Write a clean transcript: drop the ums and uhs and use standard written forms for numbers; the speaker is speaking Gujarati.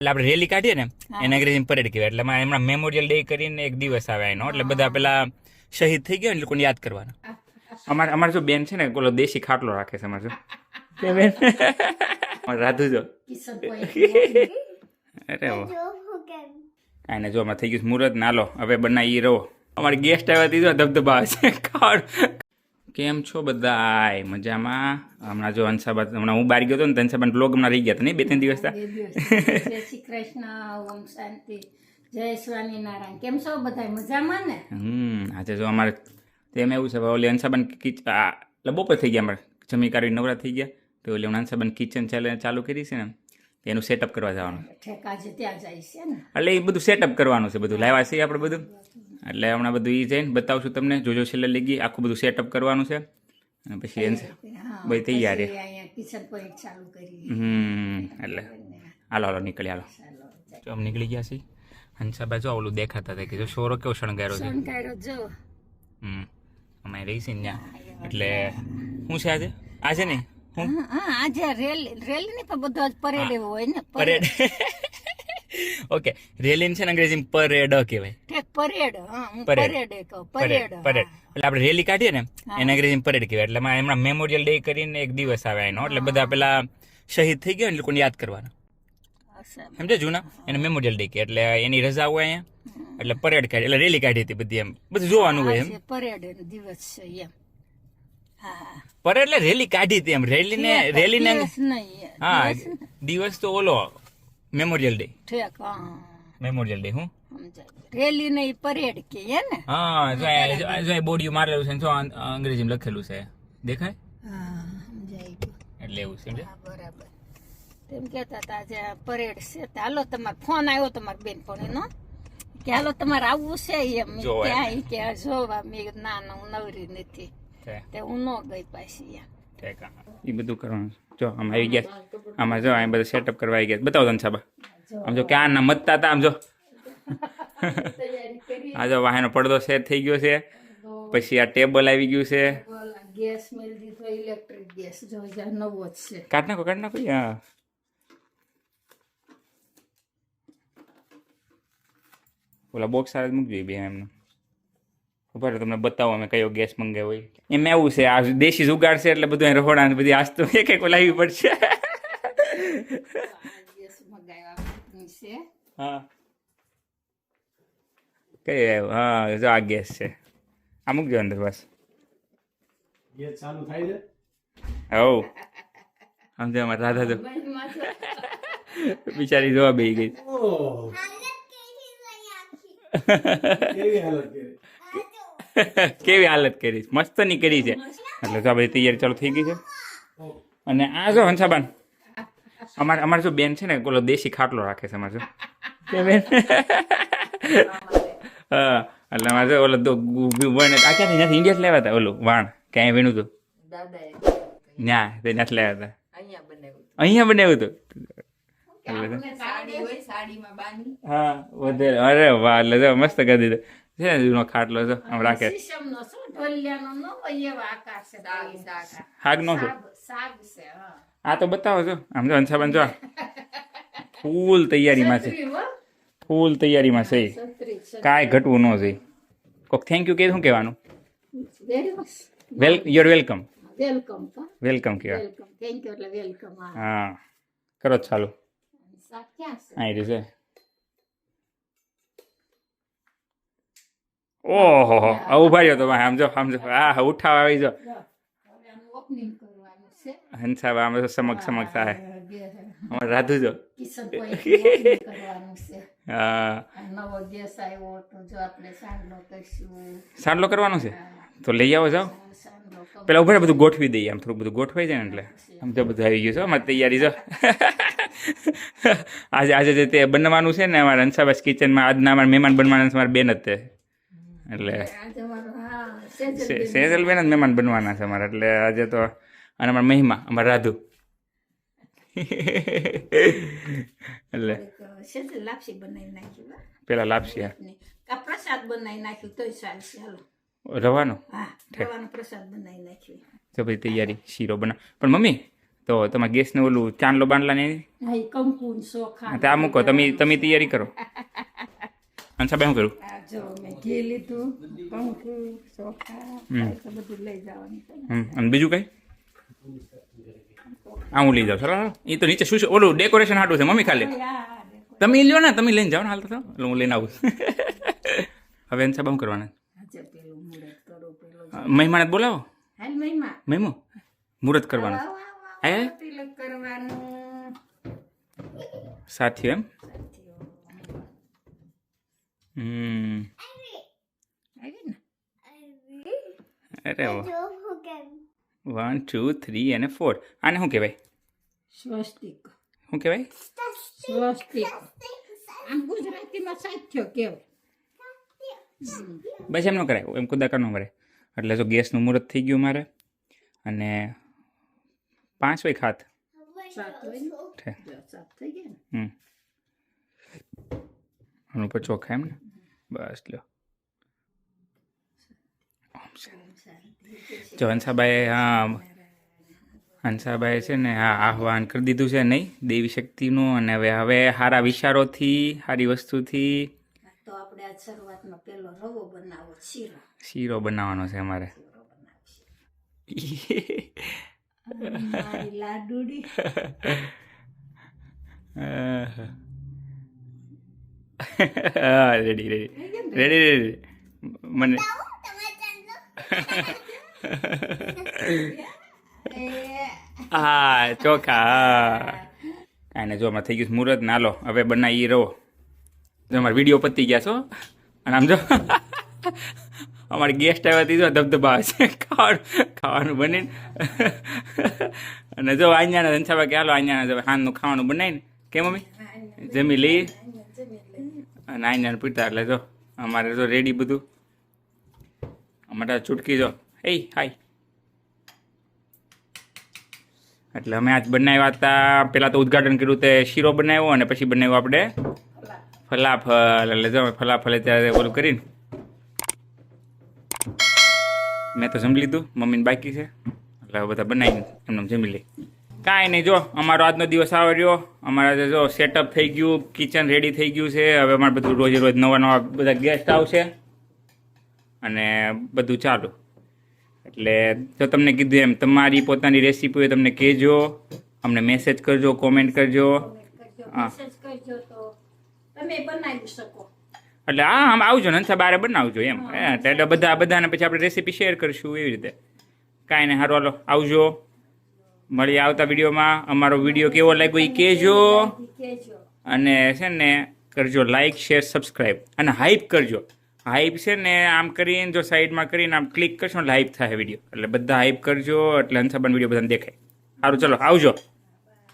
એટલે આપણે રેલી કાઢીએ ને એને અંગ્રેજી પરેડ કહેવાય. એટલે એમના મેમોરિયલ ડે કરીને એક દિવસ આવે એનો. એટલે બધા પેલા શહીદ થઈ ગયા ને લોકોને યાદ કરવાના. અમારે જો બેન છે ને ઓલો દેશી ખાટલો રાખે છે અમારે જો બેન રાધુ જો અરે કાંઈ ને જો અમારે થઈ ગયું મુહૂર્ત નાલો હવે બનાવી રહો. અમારી ગેસ્ટ આવ્યા હતી જો ધબધબા છે ખાડ. કેમ છો બધા? મજામાં? હમણાં જો હંસાબા હમણાં હું બહાર ગયો હતો ને તો હંસાબા બ્લોગ હમણાં રહી ગયા હતા નહીં 2-3 દિવસ જય શ્રી કૃષ્ણ, ઓમ શાંતિ, જય સ્વામિનારાયણ. કેમ છો બધા? મજામાં ને? આજે જો અમારે તેમ એવું છે ઓલી હંસાબાન એટલે બપોર થઈ ગયા અમારે જમી કાઢી નવરા થઈ ગયા તો ઓલી હંસાબાન કિચન ચાલુ કરી છે ને એનું સેટઅપ કરવા જવાનું ઠેકાજે ત્યાં જાય છે ને એટલે એ બધું સેટઅપ કરવાનું છે. બધું લાવ્યા છીએ આપણે બધું એટલે હમણાં બધું એ જઈને બતાવશું તમને. જોજો છેલ્લે લઈ આખું બધું સેટઅપ કરવાનું છે અને પછી બધી તૈયારી કિચન પોઈન્ટ ચાલુ કરી. એટલે હાલો નીકળી હાલો. જો આમ નીકળી ગયા છીએ. હંસાબા જો ઓલું દેખાતા હતા કે જો શોરો કેવો શણગાર્યો છે. જો અમે રહી છે ત્યાં એટલે શું છે આજે નહીં આજે રેલી ની પણ બધું આજ પરેડ એવું હોય ને. પરેડ ઓકે રેલી છે ને અંગ્રેજી પરેડ કહેવાય. પરેડ પરેડ પરેડ પરેડ એટલે આપણે રેલી કાઢીએ ને એને અંગ્રેજી પરેડ કહેવાય. એટલે એમના મેમોરિયલ ડે કરીને એક દિવસ આવે એનો. એટલે બધા પેલા શહીદ થઈ ગયા ને લોકોને યાદ કરવાના સમજે જૂના એને મેમોરિયલ ડે કે એટલે એની રજા હોય અહીંયા એટલે પરેડ કાઢી એટલે રેલી કાઢી હતી બધી એમ બધું જોવાનું હોય એમ. પરેડ દિવસ છે એમ. પરેડ એટલે રેલી કાઢી હતી એમ. રેલીને હા દિવસ તો ઓલો મેમોરિયલ ડે. મેમોરિયલ ડે હું રેલી ને પરેડ કે ને. હા જો બોડીઓ મારેલું છે જો અંગ્રેજીમાં લખેલું છે દેખાય. એટલે એવું સમજે બરાબર. તેમ કેતા હતા આજે પરેડ છે હાલો તમારો ફોન આવ્યો તમારા બેનપણીનો કે હાલો તમારે આવવું છે એમ ક્યાં કે જોવા. મેં ના હું નવરી નથી તે હું ન ગઈ પાછી. એ બધું કરવાનું જો આમ આવી ગયા આમાં જો અહીં બધા સેટઅપ કરવા આવી ગયા. બતાવો તને સાબા આમ જો ક્યાં ના મતતા હતા આમ જો આ જો વાહનો પડદો સેટ થઈ ગયો છે. પછી આ ટેબલ આવી ગયું છે. ગેસ મેળ દીધો ઇલેક્ટ્રિક ગેસ જો નવો જ છે. કાઢ નાખો હા ઓલા બોક્સ સારા મૂકજો બે એમને ખબર તમને બતાવો અમે કયો ગેસ મંગાવ્યો હોય. એમ એવું છે આ દેશી જુગાડ છે એટલે બધું રહોડા બધી આસ્તો એક લાવવી પડશે. હા કઈ આવ્યો હા જો આ ગેસ છે આ મૂકજો અંદર બસ. ગેસ ચાલુ થાય છે હવ સમજે અમારે રાધા જો બિચારી જોવા બેસી ગઈ. કેવી હાલત કરી મસ્ત ની કરી છે. એટલે તો બધી તૈયારી ચાલુ થઈ ગઈ છે. અને આ જો હંસાબાન અમારે જો બેન છે ને ઓલો દેશી ખાટલો રાખે છે અમારે જો બેન હા એટલે અમારે જો ઓલો વણ આ ક્યાંથી નથી ઇન્ડિયા લેવા હતા ઓલું વાણ ક્યાંય વીણું હતું ના તે નથી લેવા હતા અહીંયા બનાવ્યું હતું. હા વધારે અરે વાહ એટલે જો મસ્ત કરી દીધું છે ને જૂનો ખાટલો જો આમ રાખે. શાક નો છે આ તો બતાવો છો આમ જો હંસાબન જો ફૂલ તૈયારીમાં છે. ફૂલ તૈયારીમાં છે કાંઈ ઘટવું ન છે. કોક થેન્ક યુ કે શું કહેવાનું? Your welcome. વેલકમ કહેવાય. હા કરો ચાલો અહીં છે. ઓહો ઉભા રહ્યો તો આમ જો હા ઉઠાવ આવી જો હંસાબા આમ સમક થાય અમારે રાધુ જો હા સાંડલો કરવાનો છે તો લઈ આવો જાઓ. પેલા ઉભા બધું ગોઠવી દઈએ આમ થોડું બધું ગોઠવાઈ જાય ને એટલે આમ જો બધું આવી ગયું છે અમારી તૈયારી જો. આજે જે તે બનવાનું છે ને અમારા હંસાબાસ કિચનમાં આજના અમારા મહેમાન બનવાના અમારા બેન જ તે એટલે સેજલ બેન જ મહેમાન બનવાના છે અમારા. એટલે આજે તો અને અમારા મહિમા અમારા રાધુ એટલે પેલા લાપસી પ્રસાદ બનાવી નાખ્યું તો ચાલશે. રવાનો પ્રસાદ બનાવી નાખ્યું. તો પછી તૈયારી શીરો બના પણ મમ્મી તો તમારે ગેસનું ઓલું ચાંદલો બાંડલા ને હા, ઈ કંકુ ને ચોખા આ મૂકો, તમે તૈયારી કરો. અંશાબે શું કરું? આ જો મેં ઘી લીધું, કંકુ ચોખા કાંઈ તો બધું લઈ જવાનું છે ને. અને બીજું કઈ? આ હું લઈ જાઉં. સર એ તો નીચે શું છે ઓલું ડેકોરેશન હાટું છે મમ્મી ખાલી. તમે લ્યો ને, તમે લઈને જાઓ ને હાલ તો એટલે હું લઈને આવું. હવે અંશાબે શું કરવાના? આજે પેલું મુહૂર્ત કરો, પેલો મહેમાન જ બોલાવો. હાલ મહિમા મહેમો મુહૂર્ત કરવાનું હે તિલક કરવાનું સાથીઓ એમ. આવી ને અરે 1 2 3 અને 4. આને શું કહેવાય? સ્વસ્તિક. શું કહેવાય? સ્વસ્તિક આમ ગુજરાતીમાં સાથ્યો કહેવાય. બસ એમ ન કરાય, એમ કુદાકા ન મરે. એટલે જો ગેસનું મુહૂર્ત થઈ ગયું મારે, અને 5 વાગે ખાત 7 હોય ને? છે. જો 7 થઈ ગયા ને. આનું ઉપર ચોખા એમ ને. બસ લ્યો. જો હંસાબાઈ, હા હંસાબાઈ છે ને, હા આહવાન કરી દીધું છે નહીં દેવી શક્તિનું. અને હવે સારા વિચારોથી, સારી વસ્તુથી તો આપણે આજ શરૂઆતમાં પેલો રવો બનાવો, શીરો બનાવવાનો છે અમારે. મારી લાડુડી રેડી રેડી રેડી રેડી મને હા ચોખા. કાંઈ જો અમારે થઈ ગયું મુહૂર્ત. નાલો હવે બનાવી રહો. જો અમારે વિડીયો પતી ગયા છો. અને આમ જો અમારે ગેસ્ટ આવ્યા હતી, જો ધબધબા આવે છે ખાવાનું બનીને. અને જો આંજાના ધનસાબા કે હાલો આંજાના હાનનું ખાવાનું બનાવીને કે મમ્મી જમી લઈ અને આંજાને પૂછતા. એટલે જો અમારે જો રેડી બધું. અમારે ચૂટકી જો એ હાય. એટલે અમે આજ બનાવ્યા હતા. પહેલાં તો ઉદઘાટન કર્યું તે શીરો બનાવ્યો, અને પછી બનાવ્યો આપણે ફલાફલ. એટલે જો ફલાફલ અત્યારે ઓલું કરીને મેં તો જમી લીધું, મમ્મીને બાકી છે. એટલે બધા બનાવીને એમને જમી લઈ. કાંઈ નહીં, જો અમારો આજનો દિવસ આવો રહ્યો. અમારા જો સેટઅપ થઈ ગયું, કિચન રેડી થઈ ગયું છે. હવે અમારે બધું રોજે રોજ નવા નવા બધા ગેસ્ટ આવશે અને બધું ચાલુ. એટલે જો તમને કીધું એમ તમારી પોતાની રેસીપી હોય તમને કહેજો, અમને મેસેજ કરજો, કોમેન્ટ કરજો. હા મેસેજ કરજો તો તમે બનાવી શકો. એટલે હા આમ આવજો ને બારે બનાવજો એમ. એટલે બધાને પછી આપણે રેસીપી શેર કરીશું એવી રીતે. કાંઈ નહીં, સારું હાલો આવજો. મળીએ આવતા વિડીયોમાં. અમારો વિડીયો કેવો લાગ્યો એ કહેજો. અને છે ને કરજો લાઈક, શેર, સબસ્ક્રાઈબ. અને હાઈપ કરજો. હાઈપ છે ને આમ કરીને જો સાઈડમાં કરીને આમ ક્લિક કરશો એટલે હાઈપ થાય વિડીયો. એટલે બધા હાઈપ કરજો, એટલે હંસાબાનો વિડીયો બધાને દેખાય. સારું ચલો આવજો.